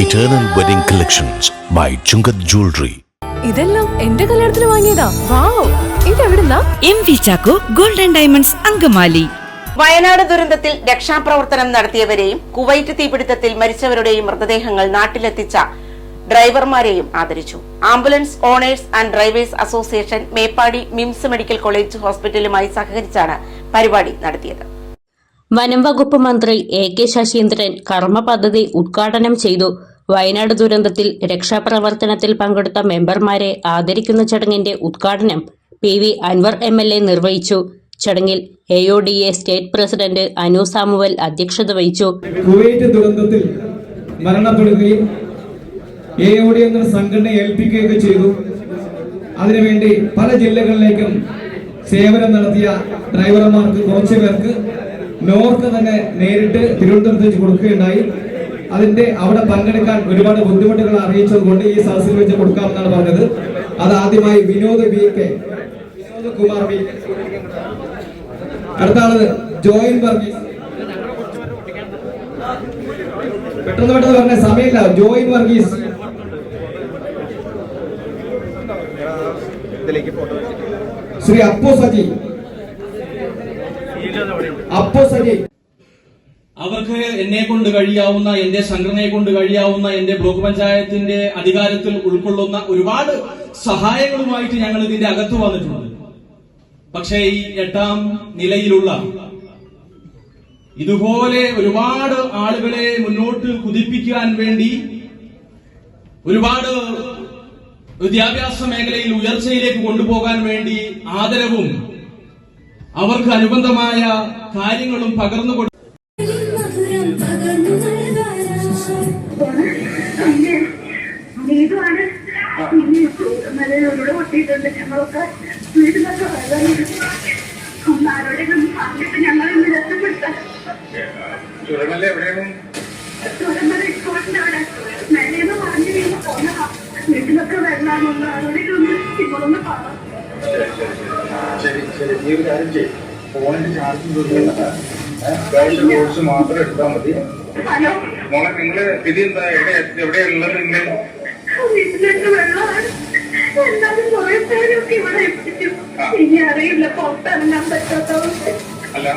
Eternal Wedding Collections by Chungat Jewelry. ഇതെല്ലാം എന്റെ കല്യാണത്തിന് വാങ്ങിയതാ. വാവ്, ഇതെവിടുന്നാ? MV Chacko golden diamonds Angamaly. Wayanad ദുരന്തത്തിൽ രക്ഷാപ്രവർത്തനം നടത്തിയവരെയും കുവൈറ്റ് തീപിടുത്തത്തിൽ മരിച്ചവരുടെയും മൃതദേഹങ്ങൾ നാട്ടിലെത്തിച്ച ഡ്രൈവർമാരെയും ആദരിച്ചു. Ambulance owners and drivers association Meppadi MIMS medical college ഹോസ്പിറ്റലുമായി സഹകരിച്ചാണ് പരിപാടി നടത്തിയത്. വനം വകുപ്പ് മന്ത്രി A.K. ശശീന്ദ്രൻ കർമ്മ പദ്ധതി ഉദ്ഘാടനം ചെയ്തു. വയനാട് ദുരന്തത്തിൽ രക്ഷാപ്രവർത്തനത്തിൽ പങ്കെടുത്ത മെമ്പർമാരെ ആദരിക്കുന്ന ചടങ്ങിന്റെ ഉദ്ഘാടനം PV അൻവർ MLA നിർവഹിച്ചു. ചടങ്ങിൽ AODA state president Anu Samuel അധ്യക്ഷത വഹിച്ചു. കുവൈറ്റ് ദുരന്തത്തിൽ മരണപ്പെടുകയും AODA എന്ന സംഘടന ഏൽപ്പിക്കുകയൊക്കെ ചെയ്തു. അതിനുവേണ്ടി പല ജില്ലകളിലേക്കും സേവനം നടത്തിയ ഡ്രൈവർമാർക്ക് കുറച്ചു പേർക്ക് നോർക്ക് തന്നെ നേരിട്ട് തിരുവനന്തപുരത്തേക്ക് കൊടുക്കുകയുണ്ടായി. അതിന്റെ അവിടെ പങ്കെടുക്കാൻ ഒരുപാട് ബുദ്ധിമുട്ടുകൾ അറിയിച്ചതുകൊണ്ട് ഈ സദസ്സിൽ വെച്ച് കൊടുക്കാമെന്നാണ് പറഞ്ഞത്. അത് ആദ്യമായി വിനോദ് കുമാർ VK, അടുത്ത ആള് ജോയിൻ വർഗീസ്, പെട്ടെന്ന് പറഞ്ഞ സമയമില്ല. ജോയിൻ വർഗീസ്, ശ്രീ അപ്പോ സജി. അവർക്ക് എന്നെ കൊണ്ട് കഴിയാവുന്ന, എന്റെ സംഘടനയെ കൊണ്ട് കഴിയാവുന്ന, എന്റെ ബ്ലോക്ക് പഞ്ചായത്തിന്റെ അധികാരത്തിൽ ഉൾക്കൊള്ളുന്ന ഒരുപാട് സഹായങ്ങളുമായിട്ട് ഞങ്ങൾ ഇതിന്റെ അകത്ത് വന്നിട്ടുണ്ട്. പക്ഷേ ഈ 8ാം നിലയിലുള്ള ഇതുപോലെ ഒരുപാട് ആളുകളെ മുന്നോട്ട് കുതിപ്പിക്കാൻ വേണ്ടി, ഒരുപാട് വിദ്യാഭ്യാസ മേഖലയിൽ ഉയർച്ചയിലേക്ക് കൊണ്ടുപോകാൻ വേണ്ടി ആദരവും അവർക്ക് അനുബന്ധമായ കാര്യങ്ങളും പകർന്നു കൊടുക്കും. വീട്ടിലൊക്കെ വരണമൊന്ന് ആരോടെയൊന്ന് ഇവളൊന്ന് പറയാം. ശരി ശരി, ഈ ഒരു കാര്യം ചെയ്യും. ഫോണിന്റെ ചാർജ് കോഴ്സ് മാത്രം എടുത്താൽ മതി. ഹലോ മോളെ, നിങ്ങള് ഇത് എന്താ എവിടെയുള്ളത്? വീട്ടിലേക്ക് വെള്ളമാണ്. എന്നാലും കുറെ പേരൊക്കെ ഇവിടെ എത്തിച്ചു. ഇനി അറിയില്ല, പുറത്തിറങ്ങാൻ പറ്റാത്തവർക്ക്. അല്ല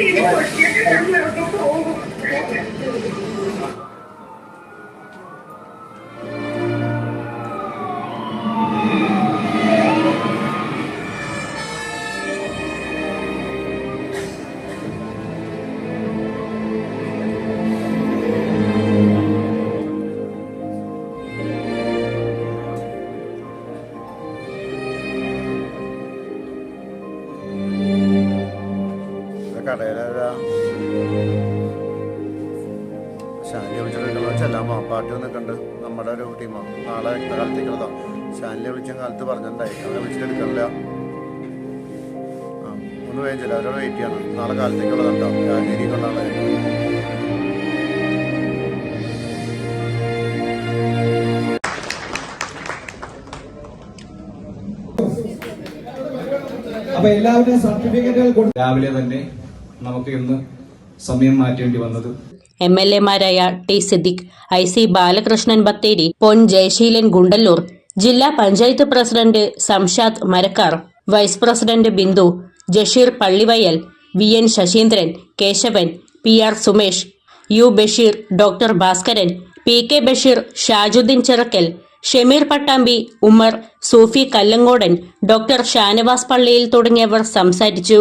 ഇനി പൊട്ടിയൊക്കെ ഞങ്ങളൊക്കെ പോകും. ഷാനിയെ വിളിച്ചിട്ടുണ്ടെന്ന് ചെല്ലാമോ? പാർട്ടി ഒന്ന് കണ്ട് നമ്മുടെ ഒരു ടീമോ നാളെ കാലത്തേക്കുള്ളതോ. ഷാനിയെ വിളിച്ച കാലത്ത് പറഞ്ഞിട്ടുണ്ടായി, അങ്ങനെ വിളിച്ചിട്ടെടുക്കണില്ല. ഒന്ന് വേഗം ചില അവരോട് വെയിറ്റ് ചെയ്യണം. നാളെ കാലത്തേക്കുള്ളതുണ്ടോ? രാജേരി കൊണ്ടാണ്. രാവിലെ തന്നെ നമുക്ക് ഇന്ന് സമയം മാറ്റേണ്ടി വന്നത്. MLA-മാരായ T. സിദ്ദിഖ്, IC ബാലകൃഷ്ണൻ ബത്തേരി, പൊൻ ജയശീലൻ ഗുണ്ടല്ലൂർ, ജില്ലാ panchayat president Samshad Marakkar, vice president Bindu, Jasheer Pallivayal, VN Sasheendran, Kesavan, PR Sumesh, U Basheer, doctor Bhaskaran, PK Basheer, Shajudheen Chirakkal, Shameer Pattambi, Umar, Sufi Kallangodan, doctor Shanavas Palliyil തുടങ്ങിയവർ സംസാരിച്ചു.